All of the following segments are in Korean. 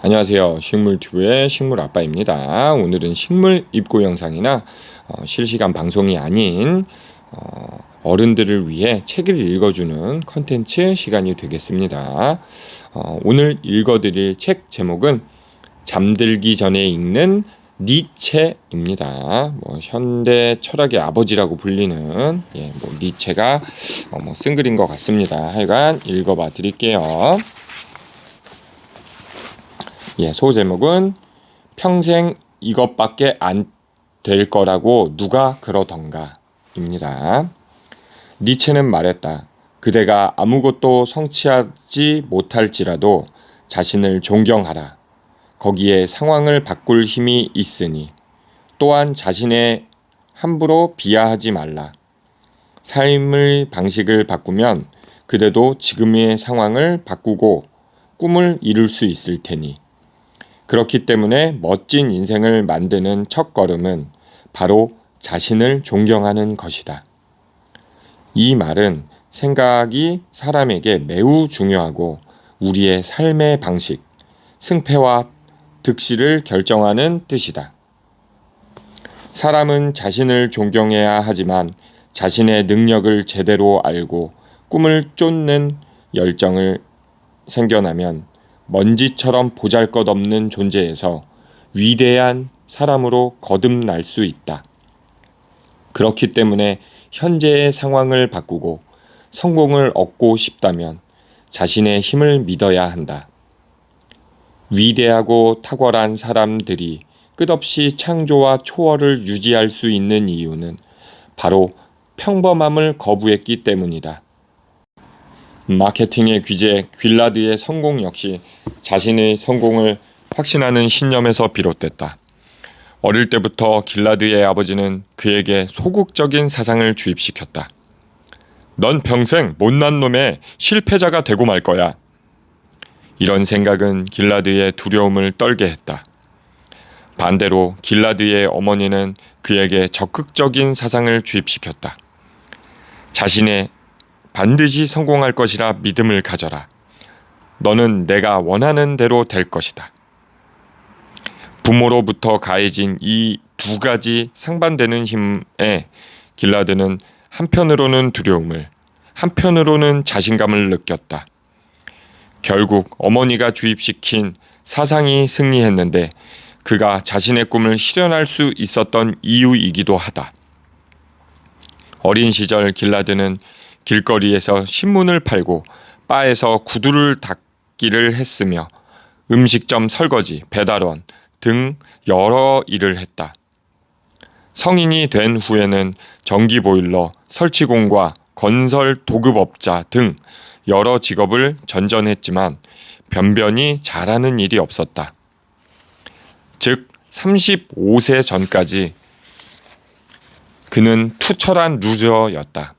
안녕하세요. 식물튜브의 식물아빠입니다. 오늘은 식물 입고 영상이나 실시간 방송이 아닌 어른들을 위해 책을 읽어주는 컨텐츠 시간이 되겠습니다. 오늘 읽어드릴 책 제목은 잠들기 전에 읽는 니체입니다. 현대 철학의 아버지라고 불리는 니체가 쓴 글인 것 같습니다. 하여간 읽어봐 드릴게요. 소제목은 평생 이것밖에 안 될 거라고 누가 그러던가 입니다. 니체는 말했다. 그대가 아무것도 성취하지 못할지라도 자신을 존경하라. 거기에 상황을 바꿀 힘이 있으니 또한 자신의 함부로 비하하지 말라. 삶의 방식을 바꾸면 그대도 지금의 상황을 바꾸고 꿈을 이룰 수 있을 테니 그렇기 때문에 멋진 인생을 만드는 첫걸음은 바로 자신을 존경하는 것이다. 이 말은 생각이 사람에게 매우 중요하고 우리의 삶의 방식, 승패와 득실을 결정하는 뜻이다. 사람은 자신을 존경해야 하지만 자신의 능력을 제대로 알고 꿈을 쫓는 열정을 생겨나면 먼지처럼 보잘것없는 존재에서 위대한 사람으로 거듭날 수 있다. 그렇기 때문에 현재의 상황을 바꾸고 성공을 얻고 싶다면 자신의 힘을 믿어야 한다. 위대하고 탁월한 사람들이 끝없이 창조와 초월을 유지할 수 있는 이유는 바로 평범함을 거부했기 때문이다. 마케팅의 귀재 길라드의 성공 역시 자신의 성공을 확신하는 신념에서 비롯됐다. 어릴 때부터 길라드의 아버지는 그에게 소극적인 사상을 주입시켰다. 넌 평생 못난 놈의 실패자가 되고 말 거야. 이런 생각은 길라드의 두려움을 떨게 했다. 반대로 길라드의 어머니는 그에게 적극적인 사상을 주입시켰다. 자신의 반드시 성공할 것이라 믿음을 가져라. 너는 내가 원하는 대로 될 것이다. 부모로부터 가해진 이 두 가지 상반되는 힘에 길라드는 한편으로는 두려움을, 한편으로는 자신감을 느꼈다. 결국 어머니가 주입시킨 사상이 승리했는데 그가 자신의 꿈을 실현할 수 있었던 이유이기도 하다. 어린 시절 길라드는 길거리에서 신문을 팔고 바에서 구두를 닦기를 했으며 음식점 설거지, 배달원 등 여러 일을 했다. 성인이 된 후에는 전기보일러, 설치공과 건설 도급업자 등 여러 직업을 전전했지만 변변히 잘하는 일이 없었다. 즉 35세 전까지 그는 투철한 루저였다.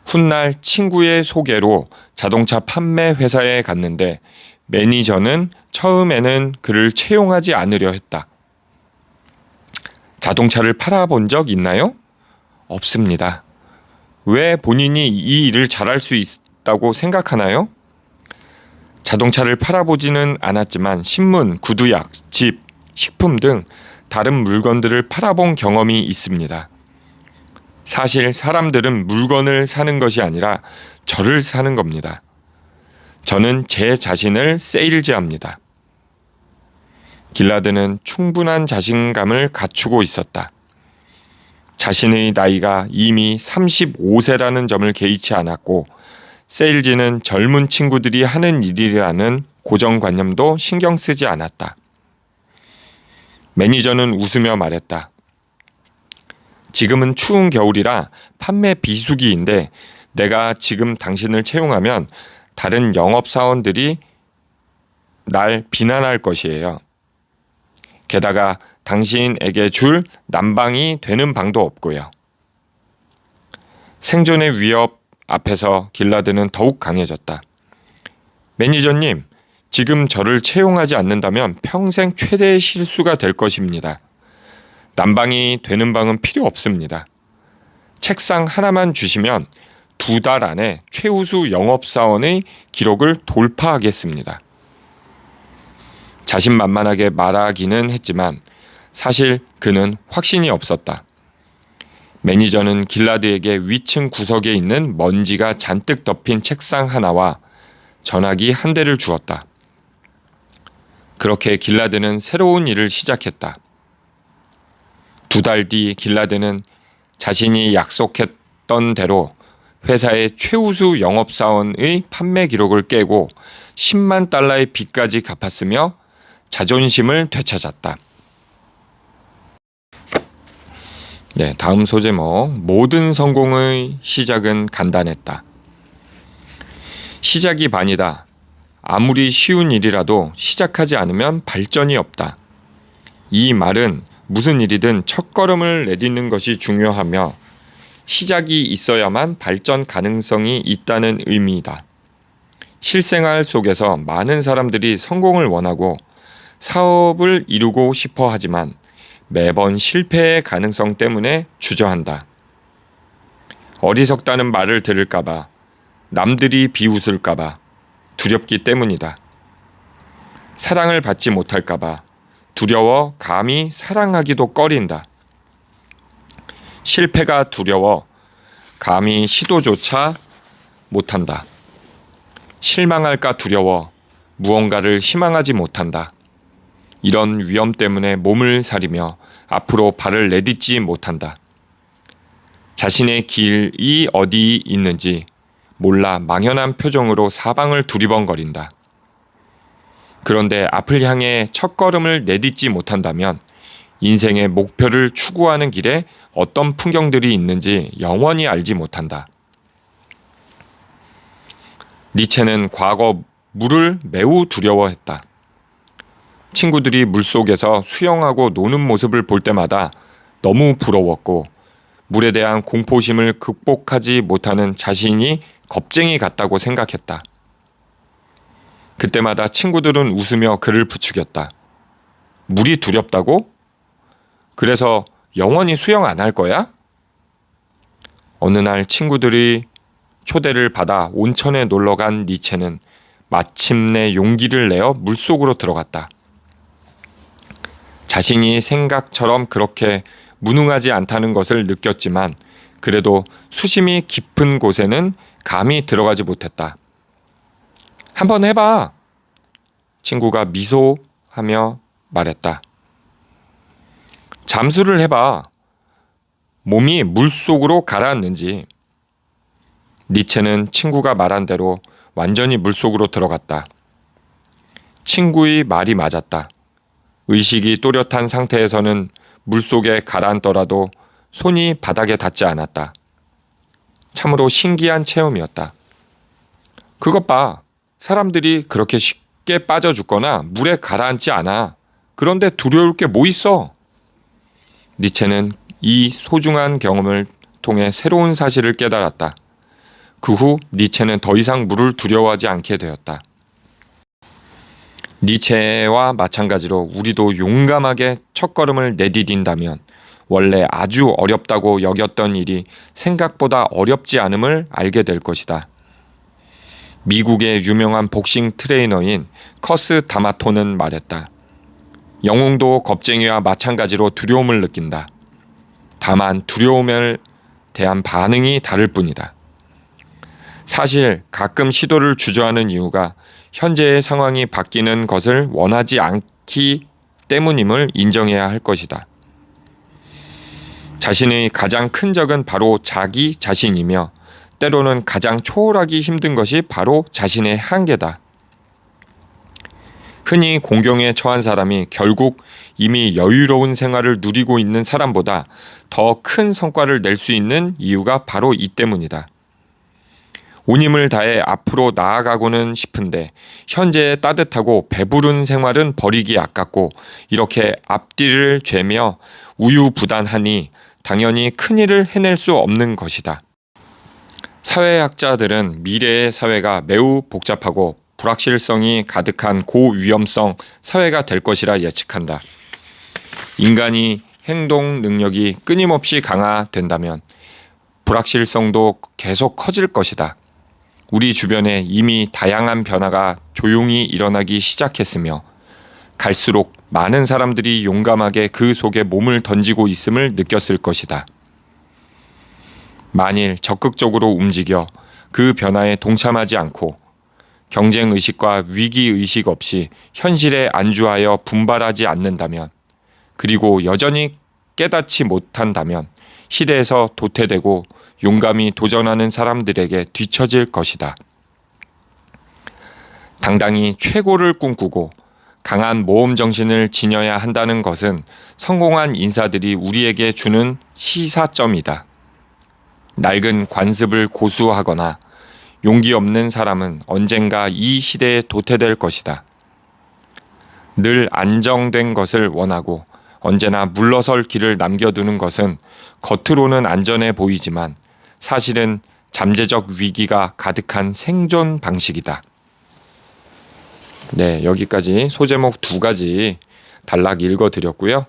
훗날 친구의 소개로 자동차 판매 회사에 갔는데 매니저는 처음에는 그를 채용하지 않으려 했다. 자동차를 팔아본 적 있나요? 없습니다. 왜 본인이 이 일을 잘할 수 있다고 생각하나요? 자동차를 팔아보지는 않았지만 신문, 구두약, 집, 식품 등 다른 물건들을 팔아본 경험이 있습니다. 사실 사람들은 물건을 사는 것이 아니라 저를 사는 겁니다. 저는 제 자신을 세일즈합니다. 길라드는 충분한 자신감을 갖추고 있었다. 자신의 나이가 이미 35세라는 점을 개의치 않았고 세일즈는 젊은 친구들이 하는 일이라는 고정관념도 신경 쓰지 않았다. 매니저는 웃으며 말했다. 지금은 추운 겨울이라 판매 비수기인데 내가 지금 당신을 채용하면 다른 영업사원들이 날 비난할 것이에요. 게다가 당신에게 줄 난방이 되는 방도 없고요. 생존의 위협 앞에서 길라드는 더욱 강해졌다. 매니저님, 지금 저를 채용하지 않는다면 평생 최대의 실수가 될 것입니다. 난방이 되는 방은 필요 없습니다. 책상 하나만 주시면 2달 안에 최우수 영업사원의 기록을 돌파하겠습니다. 자신만만하게 말하기는 했지만 사실 그는 확신이 없었다. 매니저는 길라드에게 위층 구석에 있는 먼지가 잔뜩 덮인 책상 하나와 전화기 한 대를 주었다. 그렇게 길라드는 새로운 일을 시작했다. 2달 뒤 길라드는 자신이 약속했던 대로 회사의 최우수 영업사원의 판매 기록을 깨고 10만 달러의 빚까지 갚았으며 자존심을 되찾았다. 네, 다음 소제목. 모든 성공의 시작은 간단했다. 시작이 반이다. 아무리 쉬운 일이라도 시작하지 않으면 발전이 없다. 이 말은 무슨 일이든 첫걸음을 내딛는 것이 중요하며 시작이 있어야만 발전 가능성이 있다는 의미이다. 실생활 속에서 많은 사람들이 성공을 원하고 사업을 이루고 싶어 하지만 매번 실패의 가능성 때문에 주저한다. 어리석다는 말을 들을까봐, 남들이 비웃을까봐 두렵기 때문이다. 사랑을 받지 못할까봐 두려워 감히 사랑하기도 꺼린다. 실패가 두려워 감히 시도조차 못한다. 실망할까 두려워 무언가를 희망하지 못한다. 이런 위험 때문에 몸을 사리며 앞으로 발을 내딛지 못한다. 자신의 길이 어디 있는지 몰라 망연한 표정으로 사방을 두리번거린다. 그런데 앞을 향해 첫걸음을 내딛지 못한다면 인생의 목표를 추구하는 길에 어떤 풍경들이 있는지 영원히 알지 못한다. 니체는 과거 물을 매우 두려워했다. 친구들이 물속에서 수영하고 노는 모습을 볼 때마다 너무 부러웠고 물에 대한 공포심을 극복하지 못하는 자신이 겁쟁이 같다고 생각했다. 그때마다 친구들은 웃으며 그를 부추겼다. 물이 두렵다고? 그래서 영원히 수영 안 할 거야? 어느 날 친구들이 초대를 받아 온천에 놀러 간 니체는 마침내 용기를 내어 물속으로 들어갔다. 자신이 생각처럼 그렇게 무능하지 않다는 것을 느꼈지만 그래도 수심이 깊은 곳에는 감히 들어가지 못했다. 한번 해봐. 친구가 미소하며 말했다. 잠수를 해봐. 몸이 물속으로 가라앉는지. 니체는 친구가 말한 대로 완전히 물속으로 들어갔다. 친구의 말이 맞았다. 의식이 또렷한 상태에서는 물속에 가라앉더라도 손이 바닥에 닿지 않았다. 참으로 신기한 체험이었다. 그것 봐. 사람들이 그렇게 쉽게 빠져 죽거나 물에 가라앉지 않아. 그런데 두려울 게 뭐 있어? 니체는 이 소중한 경험을 통해 새로운 사실을 깨달았다. 그 후 니체는 더 이상 물을 두려워하지 않게 되었다. 니체와 마찬가지로 우리도 용감하게 첫걸음을 내디딘다면 원래 아주 어렵다고 여겼던 일이 생각보다 어렵지 않음을 알게 될 것이다. 미국의 유명한 복싱 트레이너인 커스 다마토는 말했다. 영웅도 겁쟁이와 마찬가지로 두려움을 느낀다. 다만 두려움에 대한 반응이 다를 뿐이다. 사실 가끔 시도를 주저하는 이유가 현재의 상황이 바뀌는 것을 원하지 않기 때문임을 인정해야 할 것이다. 자신의 가장 큰 적은 바로 자기 자신이며 때로는 가장 초월하기 힘든 것이 바로 자신의 한계다. 흔히 공경에 처한 사람이 결국 이미 여유로운 생활을 누리고 있는 사람보다 더 큰 성과를 낼 수 있는 이유가 바로 이 때문이다. 온 힘을 다해 앞으로 나아가고는 싶은데 현재의 따뜻하고 배부른 생활은 버리기 아깝고 이렇게 앞뒤를 죄며 우유부단하니 당연히 큰일을 해낼 수 없는 것이다. 사회학자들은 미래의 사회가 매우 복잡하고 불확실성이 가득한 고위험성 사회가 될 것이라 예측한다. 인간이 행동 능력이 끊임없이 강화된다면 불확실성도 계속 커질 것이다. 우리 주변에 이미 다양한 변화가 조용히 일어나기 시작했으며 갈수록 많은 사람들이 용감하게 그 속에 몸을 던지고 있음을 느꼈을 것이다. 만일 적극적으로 움직여 그 변화에 동참하지 않고 경쟁의식과 위기의식 없이 현실에 안주하여 분발하지 않는다면, 그리고 여전히 깨닫지 못한다면 시대에서 도태되고 용감히 도전하는 사람들에게 뒤처질 것이다. 당당히 최고를 꿈꾸고 강한 모험 정신을 지녀야 한다는 것은 성공한 인사들이 우리에게 주는 시사점이다. 낡은 관습을 고수하거나 용기 없는 사람은 언젠가 이 시대에 도태될 것이다. 늘 안정된 것을 원하고 언제나 물러설 길을 남겨두는 것은 겉으로는 안전해 보이지만 사실은 잠재적 위기가 가득한 생존 방식이다. 네, 여기까지 소제목 2가지 단락 읽어드렸고요.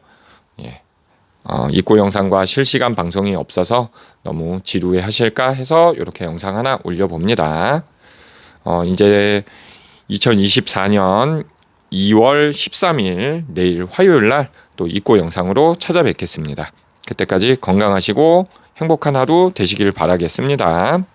입고 영상과 실시간 방송이 없어서 너무 지루해 하실까 해서 이렇게 영상 하나 올려봅니다. 이제 2024년 2월 13일 내일 화요일 날 또 입고 영상으로 찾아뵙겠습니다. 그때까지 건강하시고 행복한 하루 되시길 바라겠습니다.